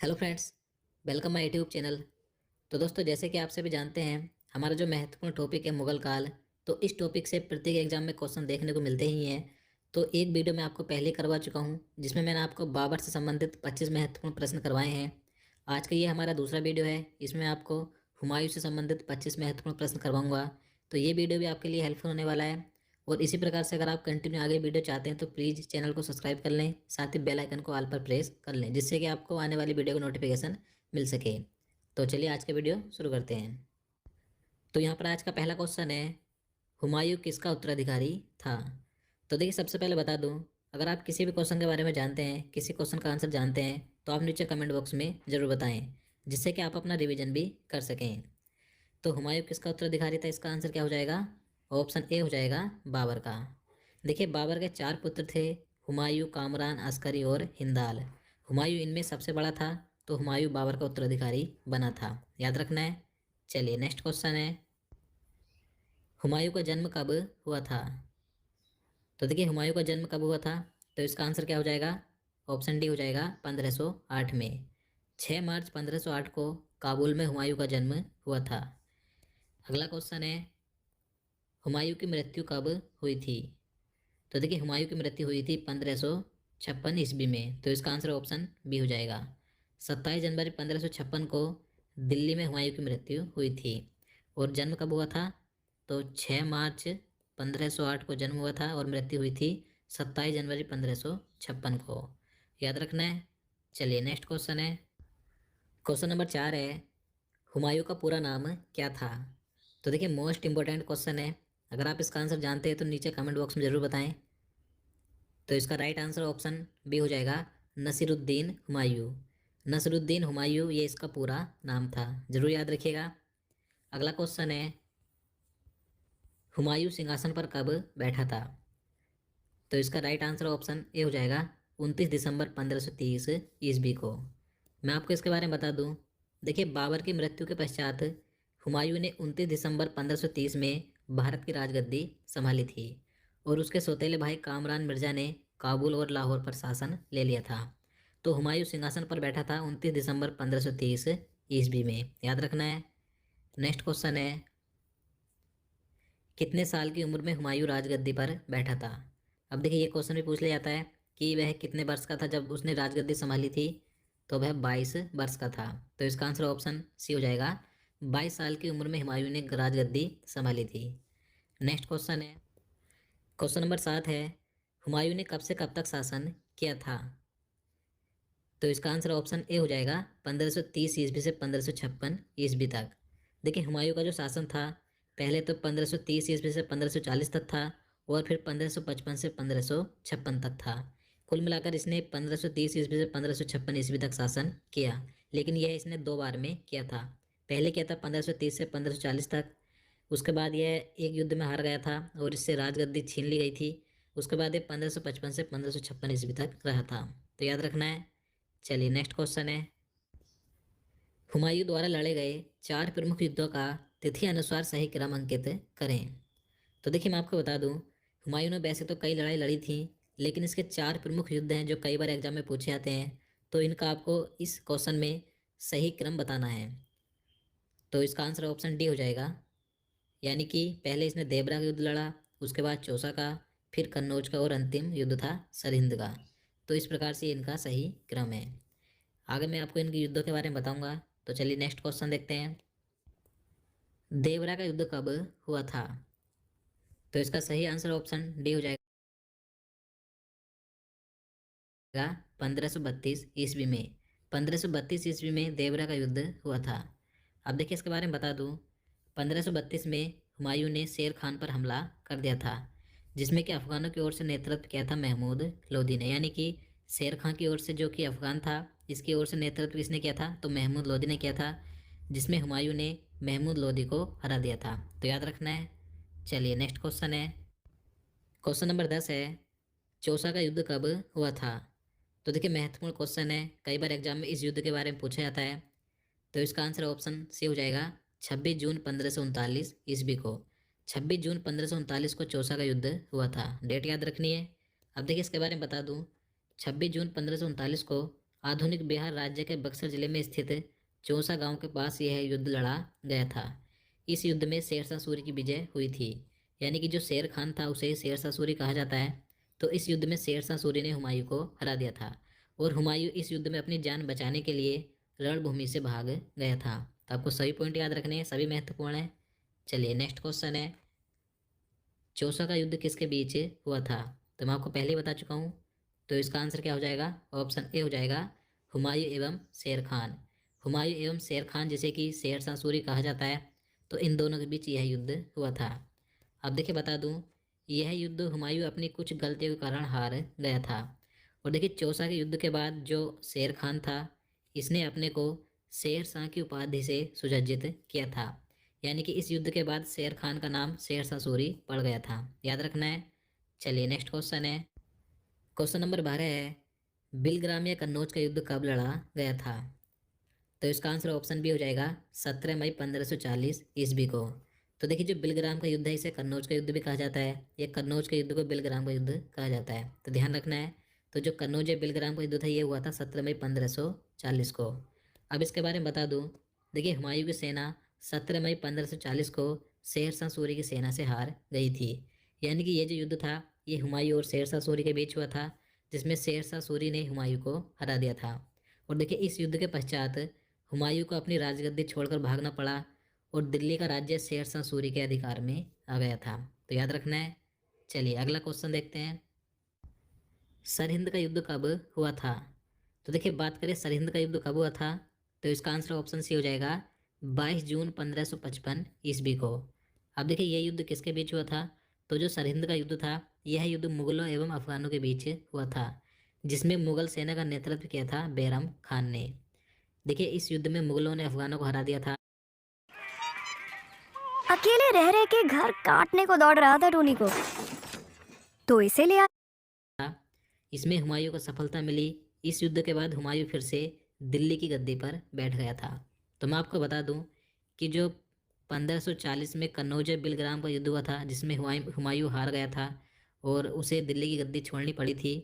Hello friends, welcome my YouTube channel. तो दोस्तों, जैसे कि आप सभी जानते हैं, हमारा जो महत्वपूर्ण टॉपिक है मुगल काल। तो इस टॉपिक से प्रत्येक एग्जाम में क्वेश्चन देखने को मिलते ही हैं। तो एक वीडियो मैं आपको पहले करवा चुका हूं, जिसमें मैंने आपको बाबर से संबंधित 25 महत्वपूर्ण प्रश्न करवाए हैं। आज का ये हमारा दूसरा वीडियो है, इसमें मैं आपको हुमायूं से संबंधित 25 महत्वपूर्ण प्रश्न करवाऊंगा। तो ये वीडियो भी आपके लिए हेल्पफुल होने वाला है। और इसी प्रकार से अगर आप कंटिन्यू आगे वीडियो चाहते हैं तो प्लीज़ चैनल को सब्सक्राइब कर लें, साथ ही बेल आइकन को ऑल पर प्रेस कर लें, जिससे कि आपको आने वाली वीडियो का नोटिफिकेशन मिल सके। तो चलिए आज का वीडियो शुरू करते हैं। तो यहाँ पर आज का पहला क्वेश्चन है, हुमायूं किसका उत्तराधिकारी था। तो देखिए, सबसे पहले बता दूं, अगर आप किसी भी क्वेश्चन के बारे में जानते हैं, किसी क्वेश्चन का आंसर जानते हैं, तो आप नीचे कमेंट बॉक्स में ज़रूर बताएं, जिससे कि आप अपना रिवीजन भी कर सकें। तो हुमायूं किसका उत्तराधिकारी था, इसका आंसर क्या हो जाएगा? ऑप्शन ए हो जाएगा, बाबर का। देखिए, बाबर के 4 पुत्र थे, हुमायूं, कामरान, अस्करी और हिंदाल। हुमायूं इनमें सबसे बड़ा था, तो हुमायूं बाबर का उत्तराधिकारी बना था, याद रखना है। चलिए नेक्स्ट क्वेश्चन है, हुमायूं का जन्म कब हुआ था। तो देखिए, हुमायूं का जन्म कब हुआ था, तो इसका आंसर क्या हो जाएगा? ऑप्शन डी हो जाएगा, 1508 में। 6 मार्च 1508 को काबुल में हुमायूं का जन्म हुआ था। अगला क्वेश्चन है, हुमायूं की मृत्यु कब हुई थी। तो देखिए, हुमायूं की मृत्यु हुई थी 1556 ईस्वी में, तो इसका आंसर ऑप्शन बी हो जाएगा। 27 जनवरी 1556 को दिल्ली में हुमायूं की मृत्यु हुई थी। और जन्म कब हुआ था? तो 6 मार्च 1508 को जन्म हुआ था और मृत्यु हुई थी 27 जनवरी 1556 को, याद रखना है। चलिए नेक्स्ट क्वेश्चन है, क्वेश्चन नंबर 4 है, हुमायूं का पूरा नाम क्या था। तो देखिए, मोस्ट इंपॉर्टेंट क्वेश्चन है। अगर आप इसका आंसर जानते हैं तो नीचे कमेंट बॉक्स में ज़रूर बताएं। तो इसका राइट आंसर ऑप्शन बी हो जाएगा, नसीरुद्दीन हुमायूं। नसीरुद्दीन हुमायूं ये इसका पूरा नाम था, जरूर याद रखिएगा। अगला क्वेश्चन है, हुमायूं सिंहासन पर कब बैठा था। तो इसका राइट आंसर ऑप्शन ए हो जाएगा, 29 दिसंबर 1530 ईस्वी को। मैं आपको इसके बारे में बता दूं, देखिए, बाबर की मृत्यु के पश्चात हुमायूं ने 29 दिसंबर 1530 में भारत की राजगद्दी संभाली थी। और उसके सौतेले भाई कामरान मिर्जा ने काबुल और लाहौर पर शासन ले लिया था। तो हुमायूं सिंहासन पर बैठा था 29 दिसंबर 1530 ईस्वी में, याद रखना है। नेक्स्ट क्वेश्चन है, कितने साल की उम्र में हुमायूं राजगद्दी पर बैठा था। अब देखिए, ये क्वेश्चन भी पूछ लिया जाता है कि वह कितने वर्ष का था जब उसने राजगद्दी संभाली थी। तो वह 22 वर्ष का था, तो इसका आंसर ऑप्शन सी हो जाएगा, 22 साल की उम्र में हुमायूं ने राजगद्दी संभाली थी। नेक्स्ट क्वेश्चन है, क्वेश्चन नंबर 7 है, हुमायूं ने कब से कब तक शासन किया था। तो इसका आंसर ऑप्शन ए हो जाएगा, 1530 ईस्वी से 1556 ईस्वी तक। देखिए, हुमायूं का जो शासन था, पहले तो 1530 ईस्वी से 1540 तक था, और फिर 1555 से 1556 तक था। कुल मिलाकर इसने 1530 ईस्वी से 1556 ईस्वी तक शासन किया। लेकिन यह इसने 2 बार में किया था। पहले किया था 1530 से 1540 तक। उसके बाद यह एक युद्ध में हार गया था और इससे राजगद्दी छीन ली गई थी। उसके बाद ये 1555 से 1556 ईस्वी तक रहा था, तो याद रखना है। चलिए नेक्स्ट क्वेश्चन है, हुमायूं द्वारा लड़े गए 4 प्रमुख युद्धों का तिथि अनुसार सही क्रम अंकित करें। तो देखिए, मैं आपको बता दूं, हुमायूं ने वैसे तो कई लड़ाई लड़ी थी, लेकिन इसके 4 प्रमुख युद्ध हैं जो कई बार एग्जाम में पूछे जाते हैं। तो इनका आपको इस क्वेश्चन में सही क्रम बताना है। तो इसका आंसर ऑप्शन डी हो जाएगा, यानी कि पहले इसने देवरा का युद्ध लड़ा, उसके बाद चौसा का, फिर कन्नौज का, और अंतिम युद्ध था सरहिंद का। तो इस प्रकार से इनका सही क्रम है। आगे मैं आपको इनके युद्धों के बारे में बताऊंगा। तो चलिए नेक्स्ट क्वेश्चन देखते हैं, देवरा का युद्ध कब हुआ था। तो इसका सही आंसर ऑप्शन डी हो जाएगा, 1532 ईस्वी में। 1532 ईस्वी में देवरा का युद्ध हुआ था। अब देखिए, इसके बारे में बता दूं, 1532 में हुमायूं ने शेर खान पर हमला कर दिया था, जिसमें कि अफगानों की ओर से नेतृत्व किया था महमूद लोदी ने। यानी कि शेर खान की ओर से, जो कि अफगान था, इसकी ओर से नेतृत्व किसने किया था, तो महमूद लोदी ने किया था, जिसमें हुमायूं ने महमूद लोदी को हरा दिया था, तो याद रखना है। चलिए नेक्स्ट क्वेश्चन है, क्वेश्चन नंबर 10 है, चौसा का युद्ध कब हुआ था। तो देखिए, महत्वपूर्ण क्वेश्चन है, कई बार एग्जाम में इस युद्ध के बारे में पूछा जाता है। तो इसका आंसर ऑप्शन सी हो जाएगा, 26 जून 1539 ईस्वी को। 26 जून 1539 को चौसा का युद्ध हुआ था, डेट याद रखनी है। अब देखिए, इसके बारे में बता दूं, 26 जून 1539 को आधुनिक बिहार राज्य के बक्सर जिले में स्थित चौसा गांव के पास यह युद्ध लड़ा गया था। इस युद्ध में शेरशाह सूरी की विजय हुई थी, यानी कि जो शेर खान था उसे शेरशाह सूरी कहा जाता है। तो इस युद्ध में शेरशाह सूरी ने हुमायूं को हरा दिया था और हुमायूं इस युद्ध में अपनी जान बचाने के लिए रणभूमि से भाग गया था। तो आपको सभी पॉइंट याद रखने हैं, सभी महत्वपूर्ण हैं। चलिए नेक्स्ट क्वेश्चन है, चौसा का युद्ध किसके बीच हुआ था? तो मैं आपको पहले ही बता चुका हूँ। तो इसका आंसर क्या हो जाएगा? ऑप्शन ए हो जाएगा, हुमायूं एवं शेर खान। हुमायूं एवं शेर खान, जिसे कि शेरशाह सूरी कहा जाता है, तो इन दोनों के बीच यह युद्ध हुआ था। अब देखिए बता दूं, यह युद्ध हुमायूं अपनी कुछ गलतियों के कारण हार गया था। और देखिए चौसा के युद्ध के बाद जो शेर खान था, इसने अपने को शेर शाह की उपाधि से सुसज्जित किया था। यानी कि इस युद्ध के बाद शेर खान का नाम शेरशाह सूरी पड़ गया था, याद रखना है। चलिए नेक्स्ट क्वेश्चन है, क्वेश्चन नंबर 12 है, बिलग्राम या कन्नौज का युद्ध कब लड़ा गया था? तो इसका आंसर ऑप्शन बी हो जाएगा 17 मई 1540 ईस्वी को। तो देखिए जो बिलग्राम का युद्ध है इसे कन्नौज का युद्ध भी कहा जाता है, या कन्नौज के युद्ध को बिलग्राम का युद्ध कहा जाता है, तो ध्यान रखना है। तो जो कन्नौज या बिलग्राम का युद्ध था ये हुआ था 17 मई 1540 को। अब इसके बारे में बता दूँ, देखिए हुमायूं की सेना 17 मई 1540 को शेरशाह सूरी की सेना से हार गई थी। यानी कि ये जो युद्ध था ये हुमायूं और शेरशाह सूरी के बीच हुआ था, जिसमें शेरशाह सूरी ने हुमायूं को हरा दिया था। और देखिए इस युद्ध के पश्चात हुमायूं को अपनी राजगद्दी छोड़कर भागना पड़ा और दिल्ली का राज्य शेरशाह सूरी के अधिकार में आ गया था, तो याद रखना है। चलिए अगला क्वेश्चन देखते हैं, सरहिंद का युद्ध कब हुआ था? तो देखिए बात करें सरहिंद का युद्ध कब हुआ था, तो इसका आंसर ऑप्शन सी हो जाएगा 22 जून 1555 ईस्वी को। अब देखिए ये युद्ध किसके बीच हुआ था? तो जो सरहिंद का युद्ध था यह युद्ध मुगलों एवं अफगानों के बीच हुआ था, जिसमें मुगल सेना का नेतृत्व किया था बैरम खान ने। देखिए इस युद्ध में मुगलों ने अफगानों को हरा दिया था। अकेले रह रह के घर काटने को दौड़ रहा था टोनी को, तो इसे ले इसमें हुमायूं को सफलता मिली। इस युद्ध के बाद हुमायूं फिर से दिल्ली की गद्दी पर बैठ गया था। तो मैं आपको बता दूं कि जो 1540 में कन्नौज बिलग्राम का युद्ध हुआ था, जिसमें हुमायूं हार गया था और उसे दिल्ली की गद्दी छोड़नी पड़ी थी।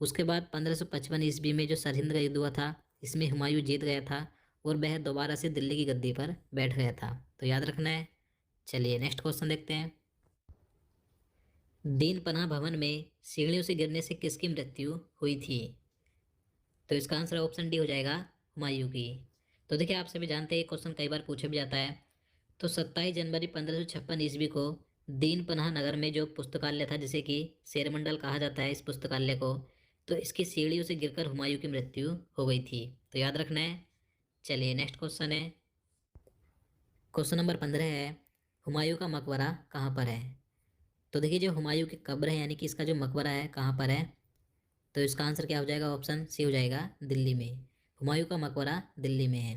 उसके बाद 1555 ईस्वी में जो सरहिंद का युद्ध हुआ था, इसमें हुमायूं जीत गया था और वह दोबारा से दिल्ली की गद्दी पर बैठ गया था, तो याद रखना है। चलिए नेक्स्ट क्वेश्चन देखते हैं, दीन पनाह भवन में सीढ़ियों से गिरने से किसकी मृत्यु हुई थी? तो इसका आंसर ऑप्शन डी हो जाएगा, हुमायूं की। तो देखिए आप सभी जानते हैं क्वेश्चन कई बार पूछा भी जाता है। तो 27 जनवरी 1556 ईस्वी को दीन पनाह नगर में जो पुस्तकालय था, जिसे कि शेरमंडल कहा जाता है इस पुस्तकालय को, तो इसकी सीढ़ियों से गिरकर हुमायूं की मृत्यु हो गई थी, तो याद रखना है। चलिए नेक्स्ट क्वेश्चन है, क्वेश्चन नंबर 15 है, हुमायूं का मकबरा कहाँ पर है? तो देखिए जो हुमायूं की कब्र है, यानी कि इसका जो मकबरा है कहाँ पर है, तो इसका आंसर क्या हो जाएगा? ऑप्शन सी हो जाएगा, दिल्ली में। हुमायूं का मकबरा दिल्ली में है।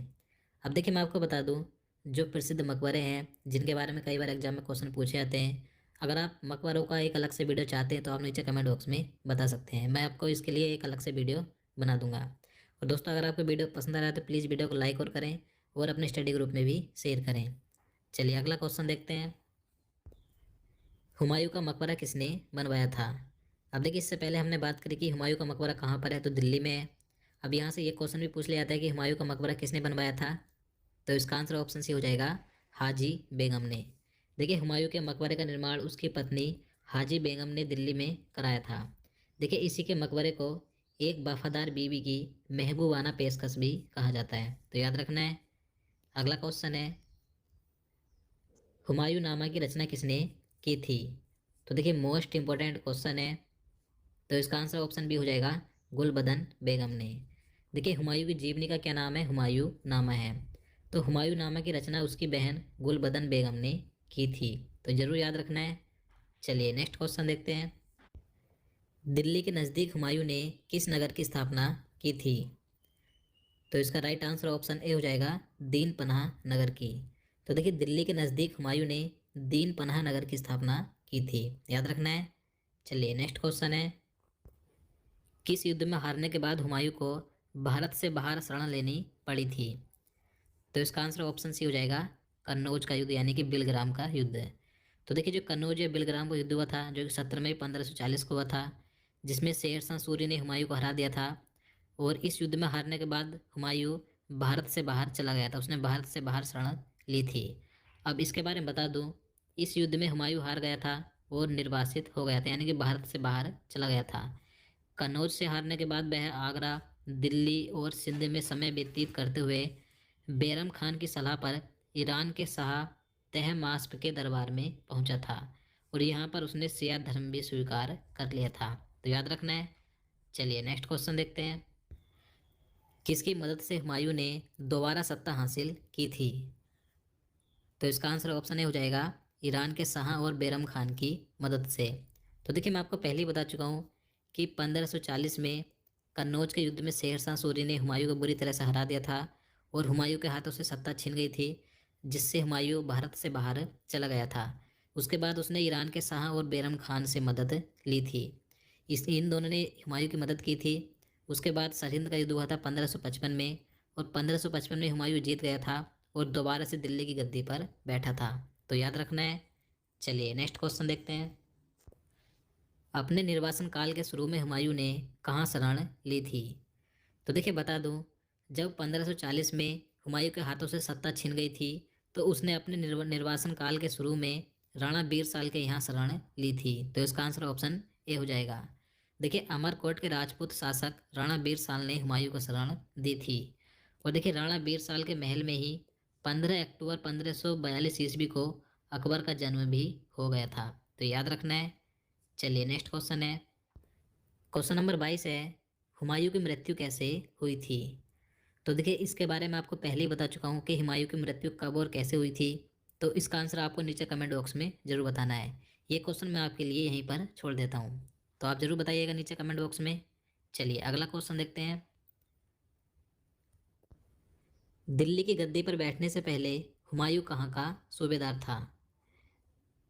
अब देखिए मैं आपको बता दूं, जो प्रसिद्ध मकबरे हैं जिनके बारे में कई बार एग्जाम में क्वेश्चन पूछे जाते हैं, अगर आप मकबरों का एक अलग से वीडियो चाहते हैं तो आप नीचे कमेंट बॉक्स में बता सकते हैं, मैं आपको इसके लिए एक अलग से वीडियो बना दूंगा। और दोस्तों अगर आपको वीडियो पसंद आ रहा है तो प्लीज़ वीडियो को लाइक और करें और अपने स्टडी ग्रुप में भी शेयर करें। चलिए अगला क्वेश्चन देखते हैं, हुमायूं का मकबरा किसने बनवाया था? अब देखिए इससे पहले हमने बात करी कि हुमायूं का मकबरा कहाँ पर है, तो दिल्ली में है। अब यहाँ से ये क्वेश्चन भी पूछ लिया जाता है कि हुमायूं का मकबरा किसने बनवाया था, तो इसका आंसर ऑप्शन सी हो जाएगा, हाजी बेगम ने। देखिए हुमायूं के मकबरे का निर्माण उसकी पत्नी हाजी बेगम ने दिल्ली में कराया था। देखिए इसी के मकबरे को एक वफादार बीवी की महबूबाना पेशकश भी कहा जाता है, तो याद रखना है। अगला क्वेश्चन है, हुमायूं नामा की रचना किसने की थी? तो देखिए मोस्ट इंपॉर्टेंट क्वेश्चन है, तो इसका आंसर ऑप्शन बी हो जाएगा, गुलबदन बेगम ने। देखिए हुमायूं की जीवनी का क्या नाम है? हुमायूं नामा है। तो हुमायूं नामा की रचना उसकी बहन गुलबदन बेगम ने की थी, तो जरूर याद रखना है। चलिए नेक्स्ट क्वेश्चन देखते हैं, दिल्ली के नज़दीक हुमायूं ने किस नगर की स्थापना की थी? तो इसका राइट आंसर ऑप्शन ए हो जाएगा, दीन पनाह नगर की। तो देखिए दिल्ली के नज़दीक हुमायूं ने दीन पनाह नगर की स्थापना की थी, याद रखना है। चलिए नेक्स्ट क्वेश्चन है, किस युद्ध में हारने के बाद हुमायूं को भारत से बाहर शरण लेनी पड़ी थी? तो इसका आंसर ऑप्शन सी हो जाएगा, कन्नौज का युद्ध, यानी कि बिलग्राम का युद्ध। तो देखिए जो कन्नौज या बिलग्राम का युद्ध हुआ था, जो कि 17 मई 1540 को हुआ था, जिसमें शेरशाह सूरी ने हुमायूं को हरा दिया था और इस युद्ध में हारने के बाद हुमायूं भारत से बाहर चला गया था, उसने भारत से बाहर शरण ली थी। अब इसके बारे में बता दूं, इस युद्ध में हुमायूं हार गया था और निर्वासित हो गया था, यानी कि भारत से बाहर चला गया था। कन्नौज से हारने के बाद वह आगरा, दिल्ली और सिंध में समय व्यतीत करते हुए बैरम खान की सलाह पर ईरान के शाह तहमास्प के दरबार में पहुंचा था और यहाँ पर उसने शिया धर्म भी स्वीकार कर लिया था। तो याद रखना है। चलिए नेक्स्ट क्वेश्चन देखते हैं। किसकी मदद से हुमायूं ने दोबारा सत्ता हासिल की थी? तो इसका आंसर ऑप्शन ए हो जाएगा ईरान के शाह और बैरम खान की मदद से। तो देखिए, मैं आपको पहले ही बता चुका हूँ कि 1540 में कन्नौज के युद्ध में शेरशाह सूरी ने हुमायूं को बुरी तरह से हरा दिया था और हुमायूं के हाथों से सत्ता छिन गई थी, जिससे हुमायूं भारत से बाहर चला गया था। उसके बाद उसने ईरान के शाह और बैरम खान से मदद ली थी। इन दोनों ने हुमायूं की मदद की थी। उसके बाद सरहिंद का युद्ध हुआ था 1555 में और 1555 में हुमायूं जीत गया था और दोबारा से दिल्ली की गद्दी पर बैठा था। तो याद रखना है। चलिए नेक्स्ट क्वेश्चन देखते हैं। अपने निर्वासन काल के शुरू में हुमायूं ने कहाँ शरण ली थी? तो देखिए, बता दूं, जब 1540 में हुमायूं के हाथों से सत्ता छिन गई थी तो उसने अपने निर्वासन काल के शुरू में राणा बीरसाल के यहाँ शरण ली थी। तो इसका आंसर ऑप्शन ए हो जाएगा। देखिए, अमरकोट के राजपूत शासक राणा बीरसाल ने हुमायूं को शरण दी थी और देखिए, राणा बीरसाल के महल में ही 15 अक्टूबर 1542 ईस्वी को अकबर का जन्म भी हो गया था। तो याद रखना है। चलिए नेक्स्ट क्वेश्चन है। क्वेश्चन नंबर 22 है, हुमायूं की मृत्यु कैसे हुई थी? तो देखिए, इसके बारे में आपको पहले ही बता चुका हूँ कि हुमायूं की मृत्यु कब और कैसे हुई थी। तो इसका आंसर आपको नीचे कमेंट बॉक्स में ज़रूर बताना है। ये क्वेश्चन मैं आपके लिए यहीं पर छोड़ देता हूँ, तो आप ज़रूर बताइएगा नीचे कमेंट बॉक्स में। चलिए अगला क्वेश्चन देखते हैं। दिल्ली की गद्दी पर बैठने से पहले हुमायूं कहाँ का सूबेदार था?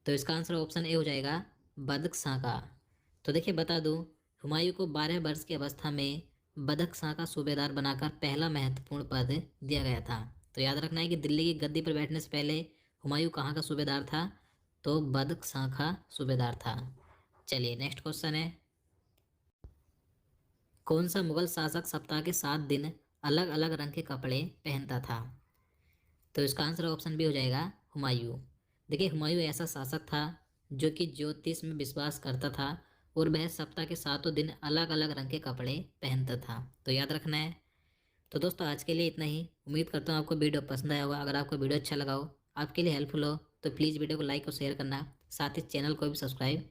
तो इसका आंसर ऑप्शन ए हो जाएगा बदख्शां का। तो देखिए, बता दूं, हुमायूं को 12 वर्ष की अवस्था में बदख्शां का सूबेदार बनाकर पहला महत्वपूर्ण पद दिया गया था। तो याद रखना है कि दिल्ली की गद्दी पर बैठने से पहले हुमायूं कहाँ का सूबेदार था? तो बदख्शां का सूबेदार था। चलिए नेक्स्ट क्वेश्चन है। कौन सा मुगल शासक सप्ताह के 7 दिन अलग अलग रंग के कपड़े पहनता था? तो इसका आंसर ऑप्शन बी हो जाएगा हुमायूं। देखिए, हुमायूं ऐसा शासक था जो कि ज्योतिष में विश्वास करता था और वह सप्ताह के 7 दिन अलग अलग रंग के कपड़े पहनता था। तो याद रखना है। तो दोस्तों, आज के लिए इतना ही। उम्मीद करता हूँ आपको वीडियो पसंद आया होगा। अगर आपको वीडियो अच्छा लगा हो, आपके लिए हेल्पफुल हो, तो प्लीज़ वीडियो को लाइक और शेयर करना, साथ ही चैनल को भी सब्सक्राइब